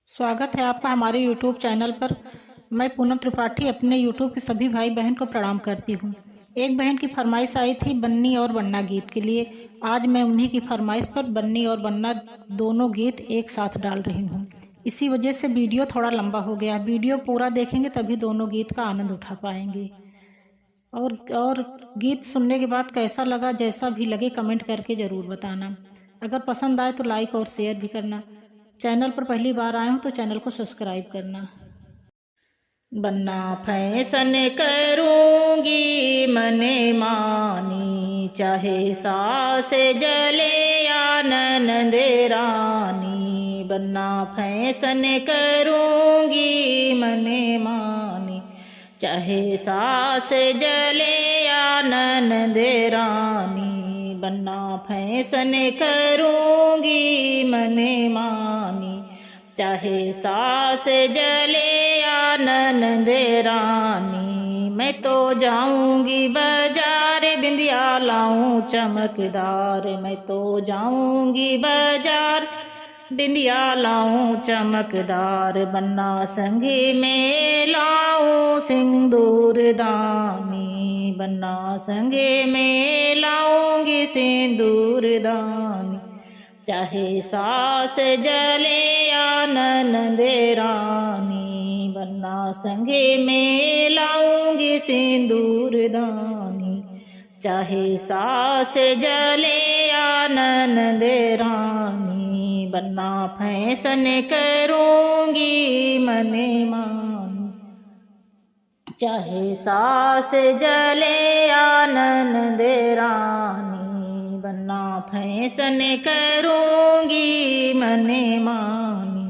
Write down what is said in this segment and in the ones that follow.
स्वागत है आपका हमारे YouTube चैनल पर। मैं पूनम त्रिपाठी अपने YouTube के सभी भाई बहन को प्रणाम करती हूँ। एक बहन की फरमाइश आई थी बन्नी और बन्ना गीत के लिए। आज मैं उन्हीं की फरमाइश पर बन्नी और बन्ना दोनों गीत एक साथ डाल रही हूँ। इसी वजह से वीडियो थोड़ा लंबा हो गया। वीडियो पूरा देखेंगे तभी दोनों गीत का आनंद उठा पाएंगे। और गीत सुनने के बाद कैसा लगा, जैसा भी लगे कमेंट करके ज़रूर बताना। अगर पसंद आए तो लाइक और शेयर भी करना। चैनल पर पहली बार आए हूँ तो चैनल को सब्सक्राइब करना। बन्ना फैशन करूँगी मने मानी, चाहे सास जले या ननदे रानी। बन्ना फैशन करूँगी मने मानी, चाहे सास जले या ननदे रानी। बन्ना फैशन करूँगी मने मानी, चाहे सास जले या ननदे रानी। मैं तो जाऊंगी बाजार बिंदिया लाऊं चमकदार। मैं तो जाऊंगी बाजार बिंदिया लाऊं चमकदार। बन्ना संगे में लाऊं सिंदूर दानी। बन्ना संगे में लाऊंगी सिंदूर दानी, चाहे सास जले या ननदे रानी। बन्ना संगे में लाऊंगी सिंदूर दानी, चाहे सास जले या ननदे रानी। बन्ना फैशन करूँगी मने मानी, चाहे सास जले या ननदे रानी। बन्ना फैशन करूँगी मने मानी।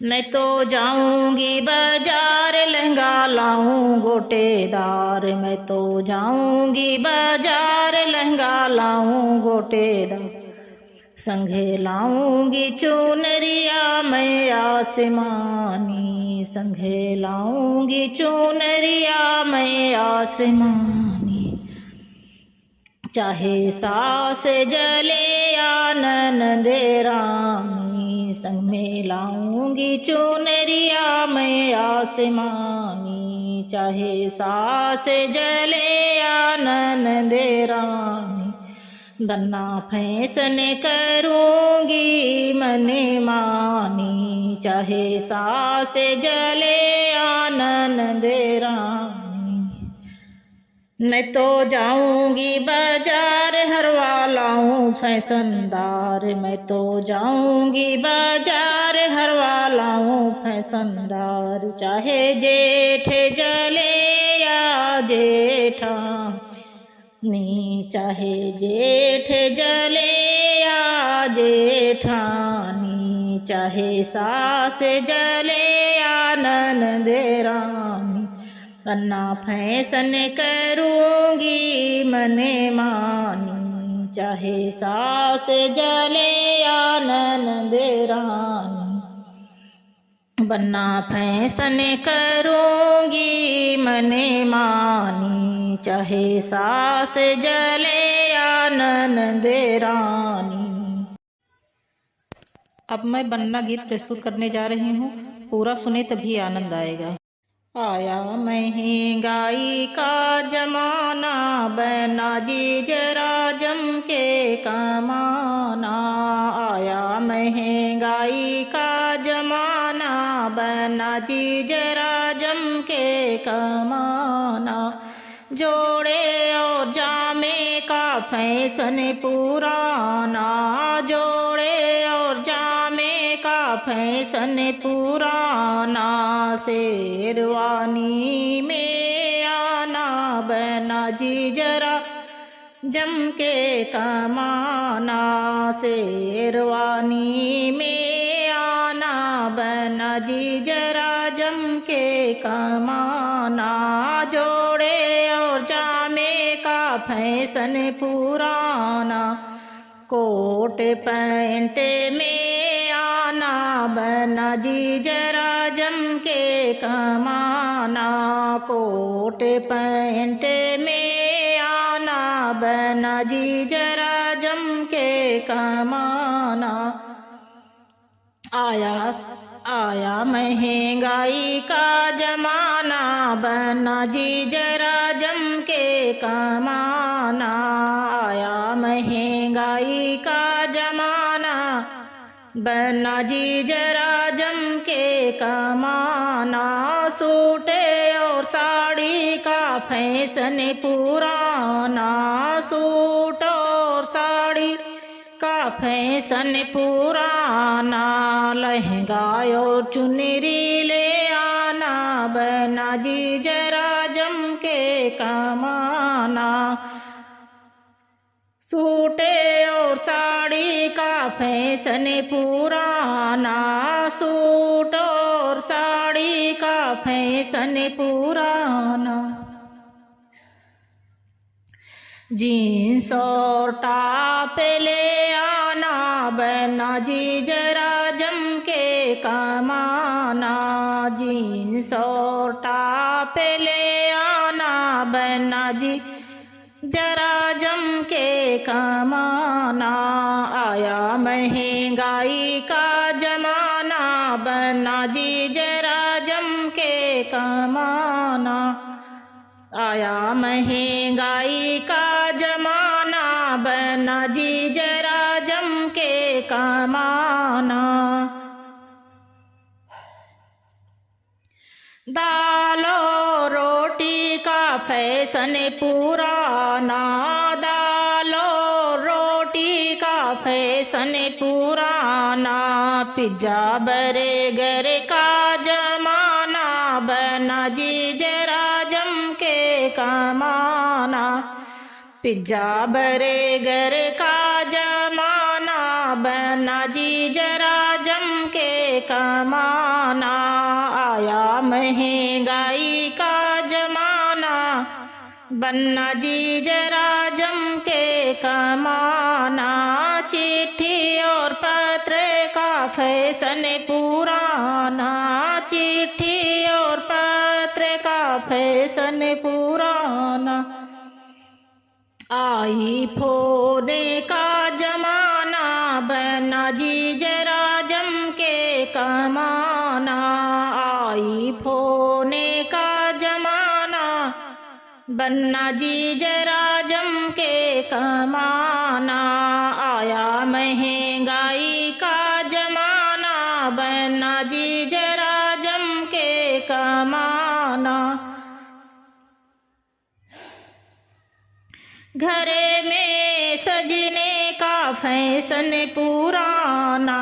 मैं तो जाऊंगी बाजार लहंगा लाऊं गोटेदार। मैं तो जाऊंगी बाजार लहंगा लाऊं गोटेदार। संगे लाऊंगी चुनरिया मैं आसमानी। संगे लाऊंगी चुनरिया मैं आसमानी, चाहे सास जले या ननदे रानी। संग में लाऊंगी चुनरिया मैं आसमानी, चाहे सास जले या ननदे रानी। बन्ना फैशन करूँगी मने मानी, चाहे सास जले या ननदे रानी। मैं तो जाऊंगी बाजार हरवा लाऊं फैशनदार। मैं तो जाऊंगी बाजार हरवा लाऊं फैशनदार, चाहे जेठ जले या जेठानी। चाहे जेठ जले या जेठानी, चाहे सास जले या ननदे रानी। बन्ना फैशन करूँगी मने मानी, चाहे सास जले या ननदे रानी। बन्ना फैशन करूँगी मने मानी, चाहे सास जले या ननदे रानी। अब मैं बन्ना गीत प्रस्तुत करने जा रही हूँ। पूरा सुने तभी आनंद आएगा। आया महंगाई का जमाना, बन्ना जी जरा जम के कमाना। आया महंगाई का जमाना, बन्ना जी जरा जम के कमाना। जोड़े और जामे का फैशन पुराना, जोड़े और जामे का फैशन पुराना। शेरवानी में आना बन्ना जी जरा जम के कमाना। शेरवानी में आना बन्ना जी जरा जम के कमाना। जोड़े और जामे का फैशन पुराना, कोट पैंट में आना बन्ना जी जरा जम के कमाना। कोट पैंट में आना बन्ना जी जरा जम के कमाना। आया आया महंगाई का जमाना, बना जी जरा जम के कमाना। आया महंगाई का जमाना, बना जी जरा जम के कमाना। सूटे और साड़ी का फैशन पुराना, सूट और साड़ी का फैशन पुराना। लहंगा और चुनरी ले आना, बना जी जरा जम के कमाना। सूटे और साड़ी का फैशन पुराना, सूट और साड़ी का फैशन पुराना। जीन्स और टॉप ले आना, बना जी जरा जम के कमाना। जीन्स और टॉप ले आना, बना जी जरा जम के कमाना। आया महंगाई का जमाना, बना जी जरा जम के कमाना। आया महंगाई का जमाना, बना जी जरा जम के कमाना। दालो रोटी का फैशन पुराना, दालो रोटी का फैशन पुराना। पिज्जा बर्गर का जमाना, बना जी जरा जम के कमाना। पिज्जा बर्गर का जमाना, बना जी जरा जम के कमाना। आया महंगाई का जमाना, बना जी जरा जम के कमाना। चिट्ठी और पत्र का फैशन पुराना, चिट्ठी और पत्र का फैशन पुराना। आईफोन का जमाना, बना जी जरा जम के कमाना। आईफोन का जमाना, बना जी जरा जम के कमाना। आया महंगाई का जमाना, बना जी जरा जम के कमाना। घरे में सजने का फैशन पुराना,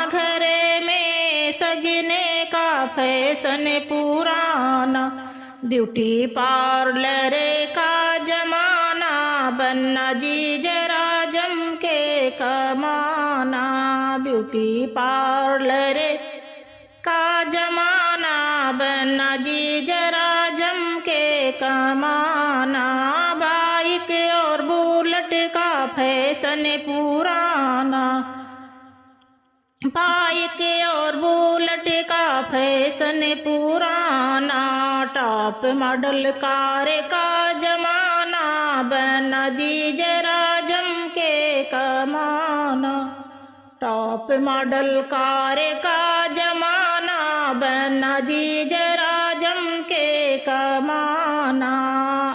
घरे में सजने का फैशन पुराना। ब्यूटी पार्लर का जमाना, बना जी जरा जम के कमाना। ब्यूटी पार्लर का जमाना, बना जी जरा जम के कमाना। बाइक और बुलेट का फैशन पुराना, बाइक और बुलेट का फैशन पुराना। टॉप मॉडल कार का जमाना, बना जी जरा जम के कमाना। टॉप मॉडल कार का जमाना, बना जी जरा जम के कमाना।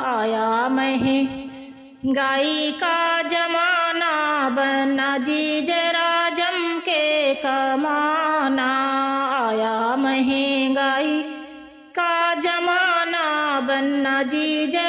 आया महंगाई का जमाना, बना जी जरा जम के कमाना। आया महंगाई का जमाना, बना जी जरा